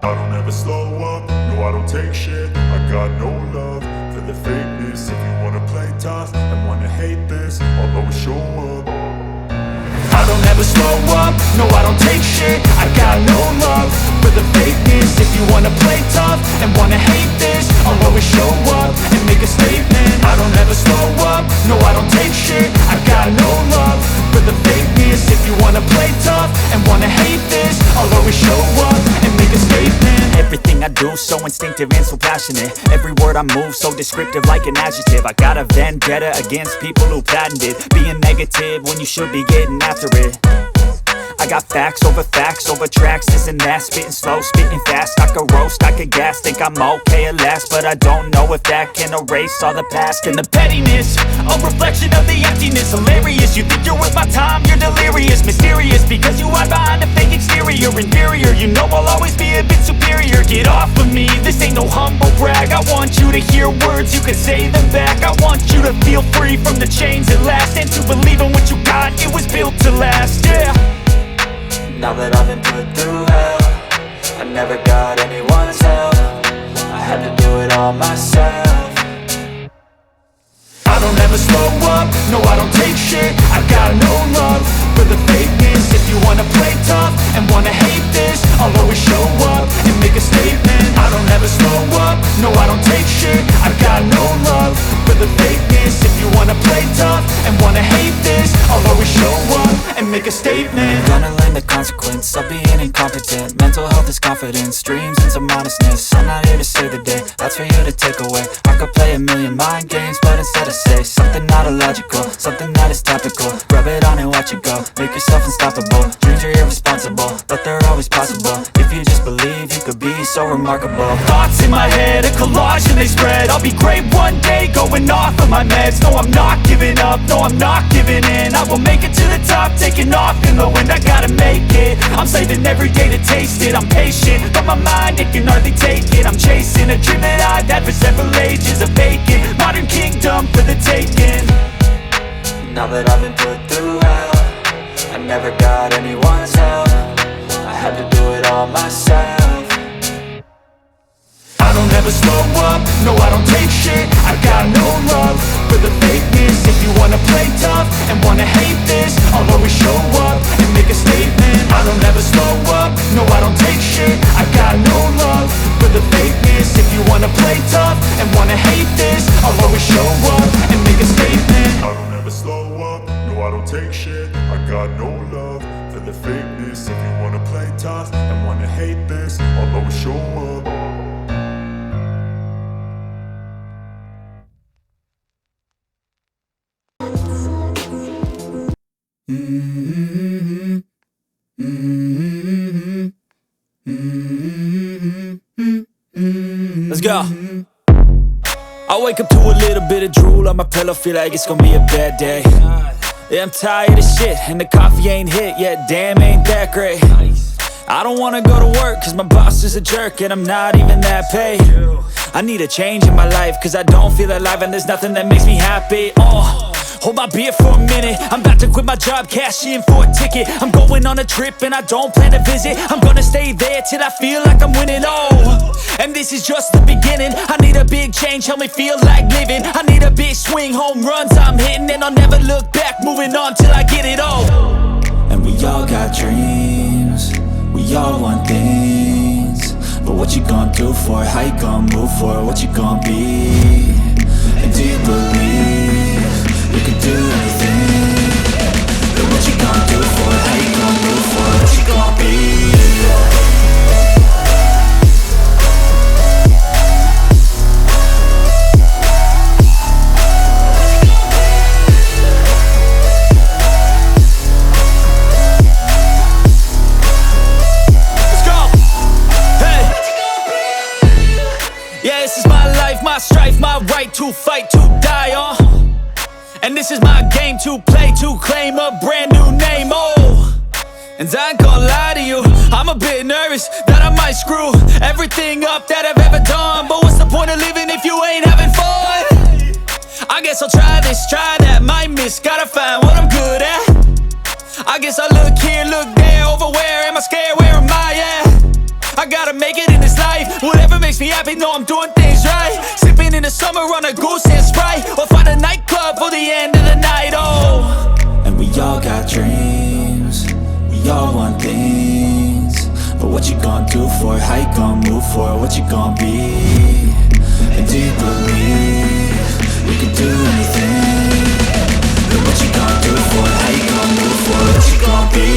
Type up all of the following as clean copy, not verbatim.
I don't ever slow up, no I don't take shit. I got no love for the fakeness. If you wanna play tough and wanna hate this, I'll always show up. I don't ever slow up, no I don't take shit. I got no love for the fakeness. If you wanna play tough and wanna hate this, I'll always show up and make a statement. I don't ever slow up, no I don't take shit. I got no love for the fakeness. If you wanna play tough and wanna hate this, I'll always show up and make a statement. Everything I do so instinctive and so passionate. Every word I move so descriptive like an adjective. I got a vendetta against people who patented being negative when you should be getting after it. I got facts over tracks, this and that. Spitting slow, spitting fast. I could roast, I could gas. Think I'm okay at last, but I don't know if that can erase all the past. And the pettiness, a reflection of the emptiness. Hilarious, you think you're worth my time, you're delirious. Mysterious, because you hide behind a fake exterior. Inferior, you know I'll always be a bit superior. Get off of me, this ain't no humble brag. I want you to hear words, you can say them back. I want you to feel free from the chains at last, and to believe in what you got, it was built to last, yeah. Now that I've been put through hell, I never got anyone's help. I had to do it all myself. I don't ever slow up, no I don't take shit. I got no love for the fakeness. If you wanna play tough and wanna hate this, I'll always show up and make a statement. I don't ever slow up, no I don't take shit. I got no love for the fakeness. If you wanna play tough and wanna hate this, I'll always show up and make a statement. Gonna learn the consequence of being incompetent. Mental health is confidence, dreams and some honestness. I'm not here to save the day, that's for you to take away. I could play a million mind games, but instead I say something not illogical, something that is topical. Rub it on and watch it go, make yourself unstoppable. Dreams are irresponsible, but they're always possible. If you just believe, you could be so remarkable. Thoughts in my head, a collage and they spread. I'll be great one day, going off of my meds. No, I'm not giving up, no, I'm not giving in. I will make it to the top, taking off in the wind. I gotta make it, I'm saving every day to taste it. I'm patient, but my mind, it can hardly take it. I'm chasing a dream that I've had for several ages. A vacant, modern kingdom for the taking. Now that I've been put through hell, I never got anyone's help. I had to do it all myself. I don't ever slow up, no I don't take shit. I got no love for the fakeness. If you wanna play tough and wanna hate this, I'll always show up and make a statement. I don't ever slow up, no I don't take shit. I got no love for the fakeness. If you wanna play tough and wanna hate this, I'll always show up and make a statement. I don't ever slow up, no I don't take shit. I got no love for the fakeness. If you wanna play tough and wanna hate this, I'll always show up. Let's go. I wake up to a little bit of drool on my pillow, feel like it's gonna be a bad day. Yeah, I'm tired of shit, and the coffee ain't hit yet, damn, ain't that great. I don't wanna go to work, cause my boss is a jerk, and I'm not even that paid. I need a change in my life, cause I don't feel alive, and there's nothing that makes me happy. Hold my beer for a minute, I'm about to quit my job, cash in for a ticket. I'm going on a trip and I don't plan to visit. I'm gonna stay there till I feel like I'm winning, and this is just the beginning. I need a big change, help me feel like living. I need a big swing, home runs I'm hitting, and I'll never look back, moving on till I get it all. And we all got dreams, we all want things, but what you gonna do for it? How you gonna move for it? What you gonna be? And do you believe you can do anything? But what you gonna do for it? How you gonna move for it? What you gonna be? My strife, my right to fight, to die on. And this is my game to play, to claim a brand new name, And I ain't gonna lie to you, I'm a bit nervous that I might screw everything up that I've ever done. But what's the point of living if you ain't having fun? I guess I'll try this, try that, might miss, gotta find what I'm good at. I guess I look here, look there, over where am I scared, where am I at? I gotta make it in know I'm doing things right. Sipping in the summer on a goose and Sprite, or find a nightclub for the end of the night, oh. And we all got dreams, we all want things, but what you gonna do for it? How you gonna move for it? What you gonna be? And do you believe you can do anything? But what you gonna do for it? How you gonna move for it? What you gonna be?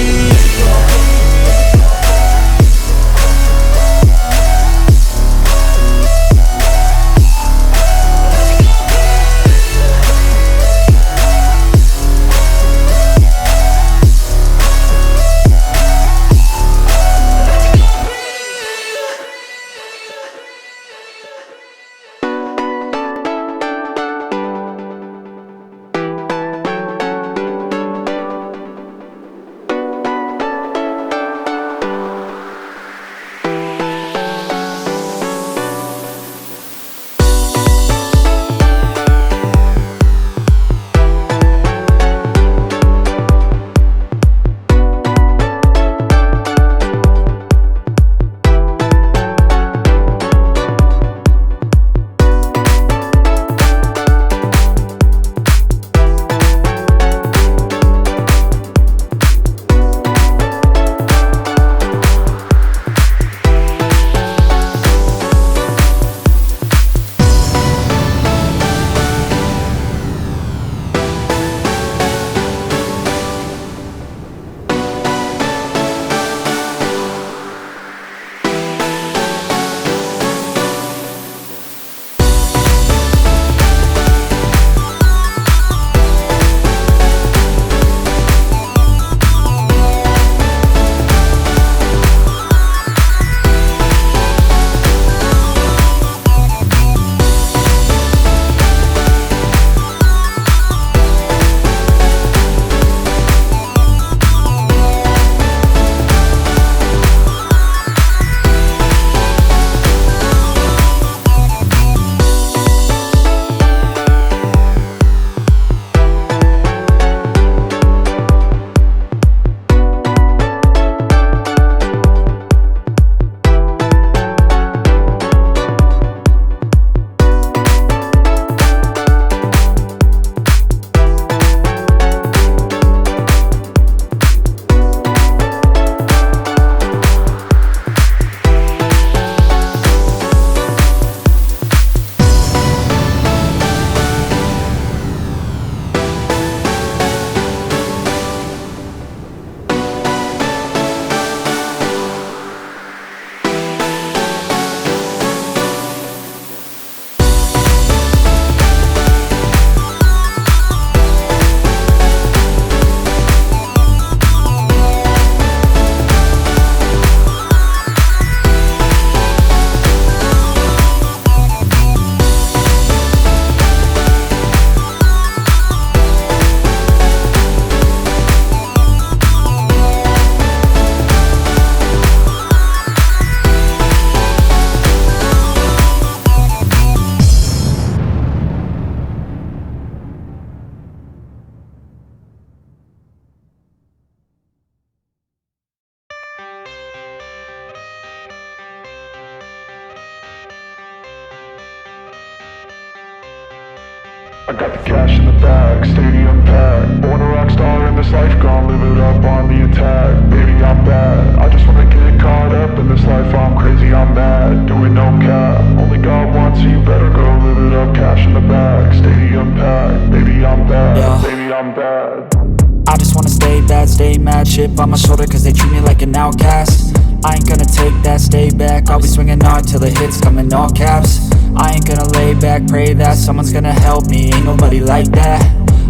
I got the cash in the bag, stadium packed. Born a rock star in this life, gon' live it up on the attack. Baby, I'm bad, I just wanna get caught up in this life. I'm crazy, I'm mad, doing no cap. Only God wants you, better go live it up. Cash in the bag, stadium packed. Baby, I'm bad, Yeah. baby, I'm bad. I just wanna stay bad, stay mad. Chip on my shoulder cause they treat me like an outcast. I ain't gonna take that, stay back. I'll be swinging hard till the hits come in all caps. I ain't gonna lay back, pray that someone's gonna help me. Ain't nobody like that.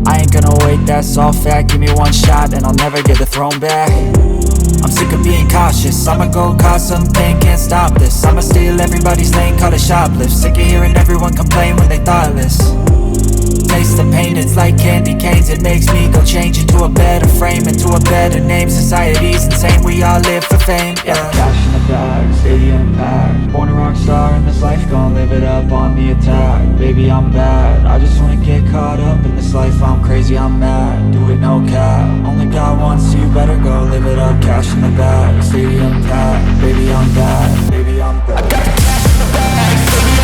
I ain't gonna wait, that's all fact. Give me one shot and I'll never get the throne back. I'm sick of being cautious, I'ma go cause some pain, can't stop this. I'ma steal everybody's lane, call it shoplift. Sick of hearing everyone complain when they thoughtless. Taste the pain, it's like candy canes. It makes me go change into a better frame, into a better name. Society's insane, we all live for fame, yeah. Cash in the bag, stadium packed. Born a rock star in this life, gon' live it up on the attack. Baby, I'm bad, I just wanna get caught up in this life. I'm crazy, I'm mad, do it no cap. Only God wants you, better go live it up. Cash in the bag, stadium packed. Baby, I'm bad, baby, I'm bad. I got the cash in the bag, stadium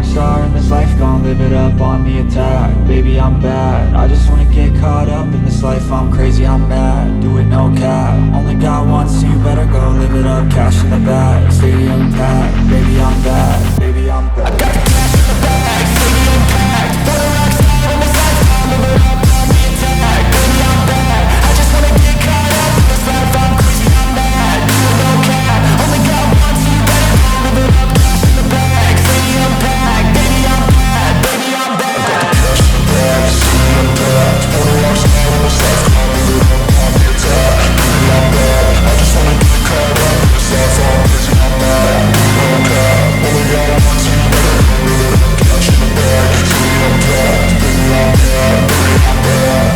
rock star in this life, gon' live it up on the attack. Baby, I'm bad, I just wanna get caught up in this life. I'm crazy, I'm mad, do it no cap. Only got one, so you better go live it up. Cash in the bag, stadium packed. Baby, I'm bad, baby, I'm bad. I got cash in the bag, stadium packed. For the rock star in this life, gon' live it up on the attack. Baby, I'm bad, I just wanna get caught up in this life. I'm crazy, I'm mad, do it no cap. Only got one, so you better go live it up. Cash in the bag, stadium packed. Baby, I'm bad, baby, I'm bad. I got cash in the bag, stadium packed. For the rock star in this life, gon' live it up on the attack. Baby, I'm bad, I just wanna get caught up in this life. I'm crazy, I'm mad, do it no cap. Only got one, so you better go live it up. Cash in the bag, stadium packed. Baby, I'm bad, baby, I'm bad.